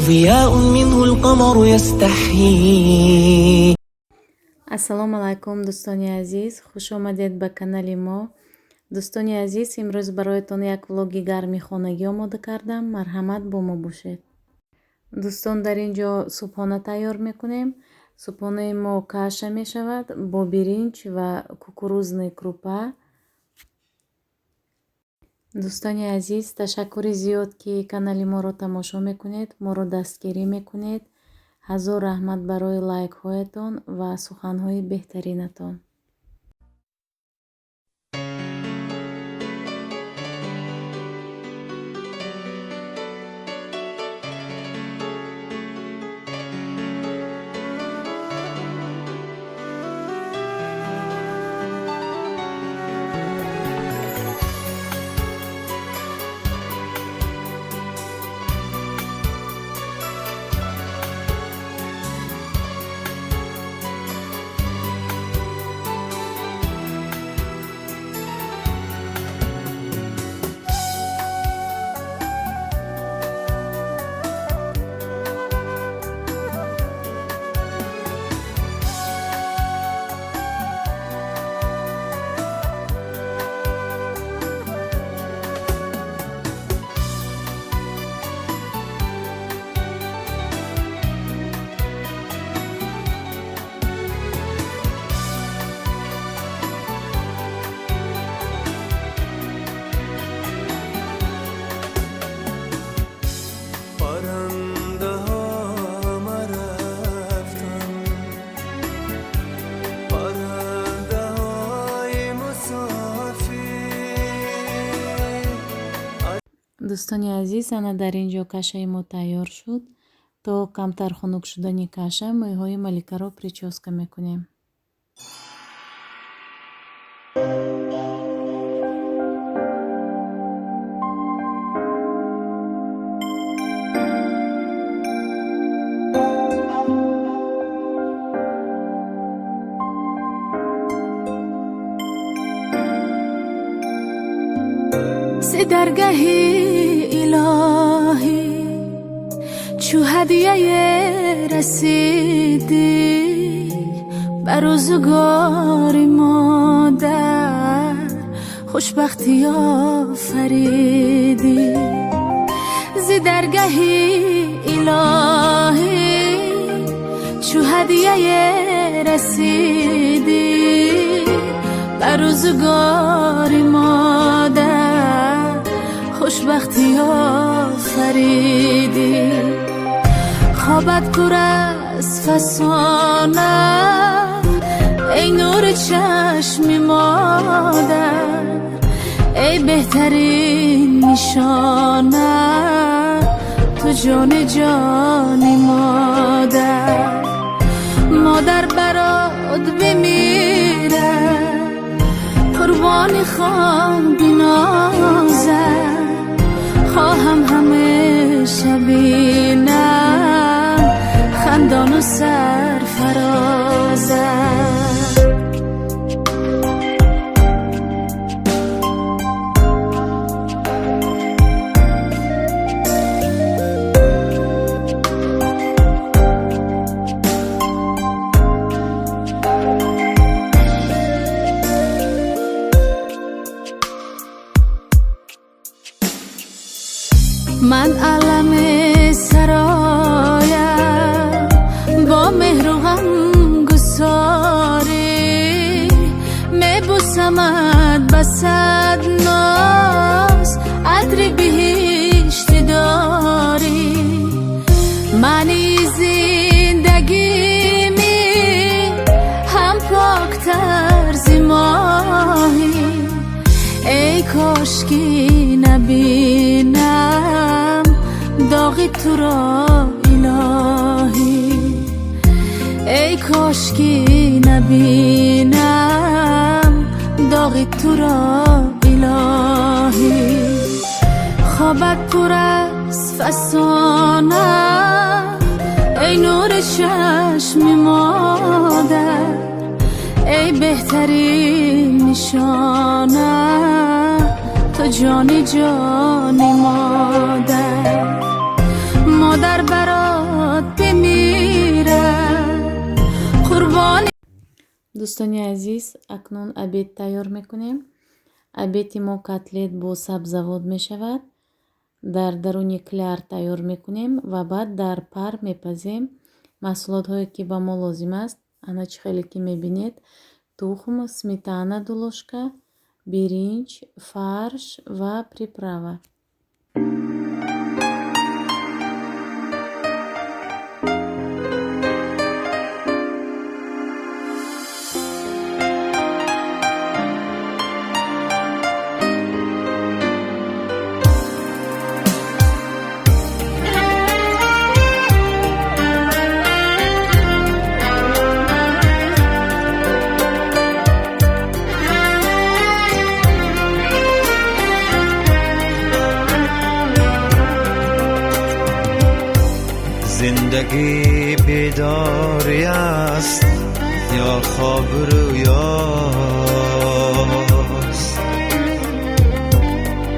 ضياء منه القمر يستحيي. ассалому алайкум дӯстони азиз, хуш омадед ба канали мо. дӯстони азиз, имрӯз бароятон як влоги гарми хонагӣ омода кардам. марҳамат, бо мо бошед. дӯстон, дар ин ҷо субҳона тайёр мекунем. субҳонаи мо каша мешавад бо биринҷ ва кукурузной крупа. дӯстони азиз, ташаккури зиёд ки канали моро тамошо мекунед, моро дастгирӣ мекунед. ҳазор раҳмат барои лайкҳоятон ва суханҳои беҳтаринатон. дӯстони азиз, ана дар ин ҷо кашаи мо тайёр шуд. то камтар хунук шудани каша, мӯйҳои маликаро причёска мекунем. ز درگاهی الهی چو هدیه رسیدی بر روزگار مادر خوشبختی آفریدی. ز درگاهی الهی چو هدیه رسیدی بر روزگار مادر خوشبختی آفریدی. خوابت پر از فسانه ای نور چشم مادر، ای بهترین نشانه تو جان جانی مادر. مادر برات بمیره قربان خان بنازم، خواهم همیشه بینم خندان و سرفرازم. من علم سرایم با مهر و غم گساری، میبوسمت بسد ناز عطر بهشت داری. منی زندگیمی هم پاکتر ز ماهی، ای کاشکی نبینم داغ تو را الهی، ای کاشکی نبینم داغ تو را الهی. خوابت پر از فسانه، ای نور چشم مادر، ای بهترین نشانه، تو جانی جانی مادر. مادر برات بمیره قربانی. دوستانی عزیز، اکنون обед تیار میکنیم. обеди ما کتلت با سبزوات میشود. در درون کلر تیار میکنیم و بعد در پر میپزیم. محصولات هایی که با ما لازم است انا چه خیلی که میبینید: تخم، سمیتانا 2 ложка، برنج، فرش و приправа. زندگی بیداری است یا خواب رویاست،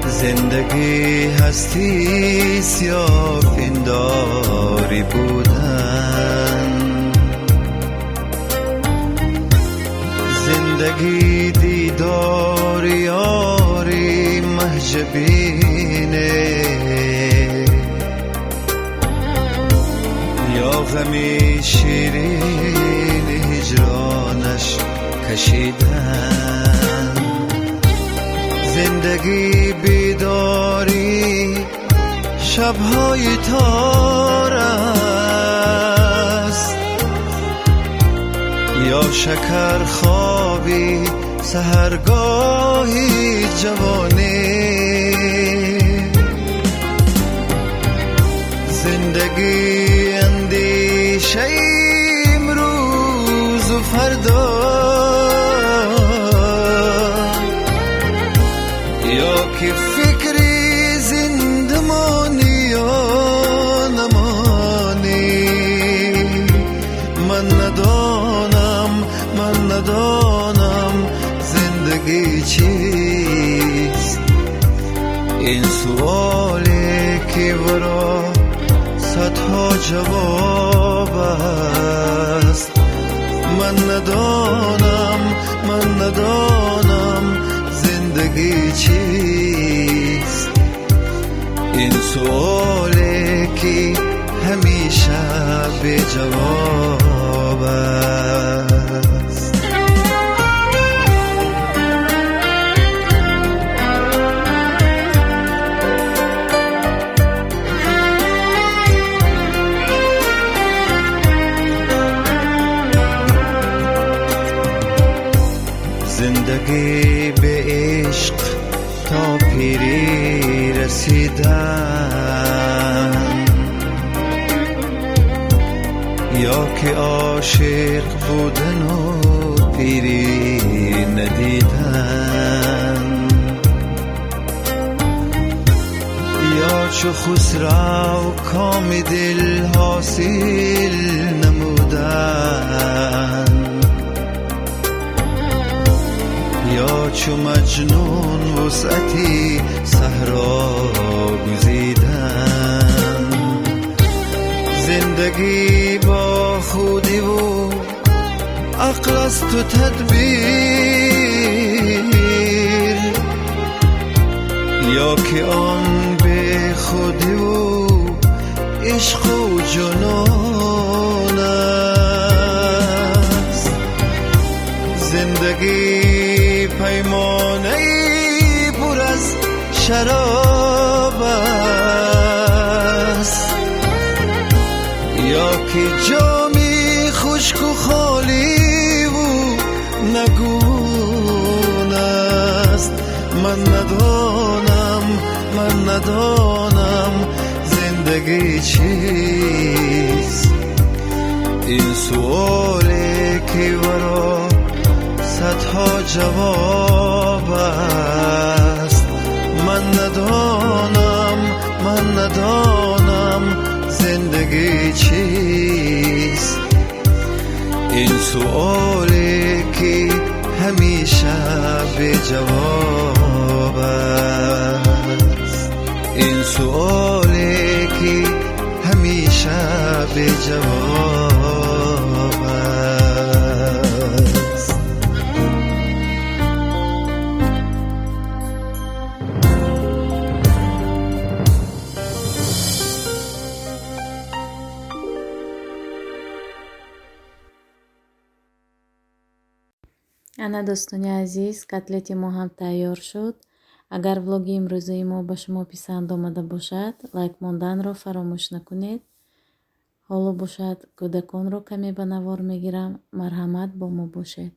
زندگی هستیست یا پنداری بودن، زندگی دیدار یاری محجبینه یا غمی شیرین هجرانش کشیدن. زندگی بیداری شبهای تار است یا شکر خوابی سحرگاهی جوانی. زندگی اندیشه امروز و فردا یا که فکری زندمانی یا نمانی. من ندانم زندگی چیست، این سوالی که برا صدها جواب است. من ندانم زندگی چیست، این سوالی که همیشه بی جواب است. زندگی به عشق تا پیری رسیدن یا که عاشق بودن و پیری ندیدن یا چو خسرو کام دل حاصل نمودن یا چو مجنون وسعتی صحرا گزیدن. زندگی با خودی و عقل است و تدبیر یا که آن به خودی و عشق و جنون است. زندگی پیمانه پر از شراب است یا که جامی خشک و خالی و نگون است. من ندانم زندگی چیست، این سوالی که ورا صدها جواب است. من ندانم ندانم زندگی چیست. این سؤالی که همیشه بی جواب است، این سؤالی که همیشه بی جواب است. ана дӯстони азиз, котлети мо ҳам тайёр шуд. агар влоги имрӯзаи мо ба шумо писанд омада бошад, лайк монданро фаромӯш накунед. ҳоло бошад кӯдаконро каме ба навор мегирам. марҳамат бо мо бошед.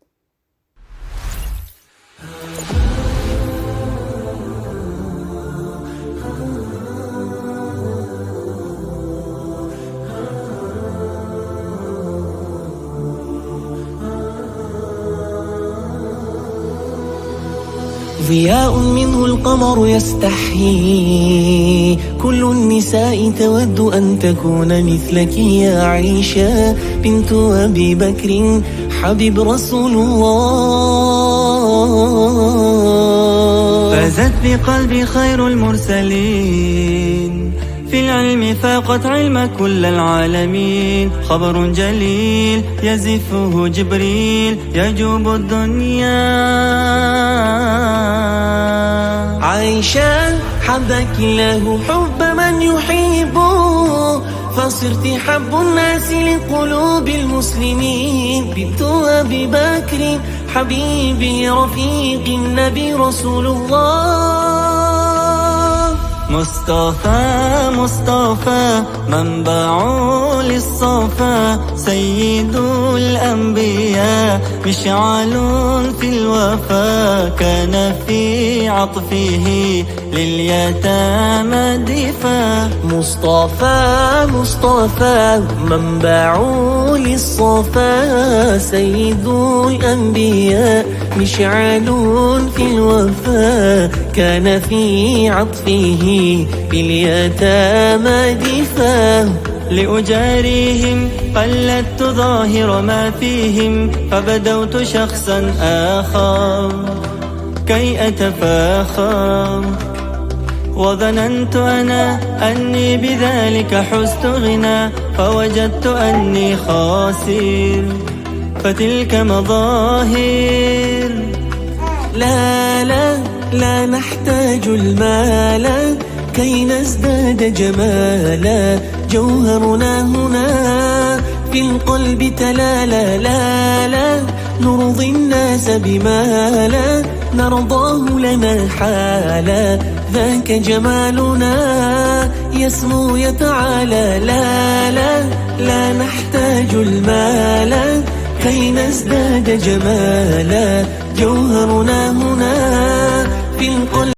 ضياء منه القمر يستحيي، كل النساء تود أن تكون مثلك يا عائشة بنت أبي بكر حبيب رسول الله. فازت بقلبي خير المرسلين، في العلم فاقت علم كل العالمين. خبر جليل يزفه جبريل يجوب الدنيا. عائشة حبك الله حب من يحبه، فصرت حب الناس لقلوب المسلمين. بنت أبي بكر حبيبي رفيق النبي رسول الله. مصطفى مصطفى منبع للصفا، سيد الأنبياء مشعل في الوفا. كان في عطفه لليتامى دفا. مصطفى مصطفى منبع للصفا، سيد الأنبياء مشعل في الوفا. كان في عطفه باليتامى دفا. لأجاريهم قلدت ظاهر ما فيهم، فبدوت شخصا آخر كي أتفاخر. وظننت أنا أني بذلك حزت غنى، فوجدت أني خاسر. فتلك مظاهر. لا لا لا نحتاج المال كي نزداد جمالا، جوهرنا هنا في القلب تلالا. لا لا نرضي الناس بما لا نرضاه لنا حالا، ذاك جمالنا يسمو يتعالى. لا لا لا نحتاج المال كي نزداد جمالا، جوهرنا هنا في القلب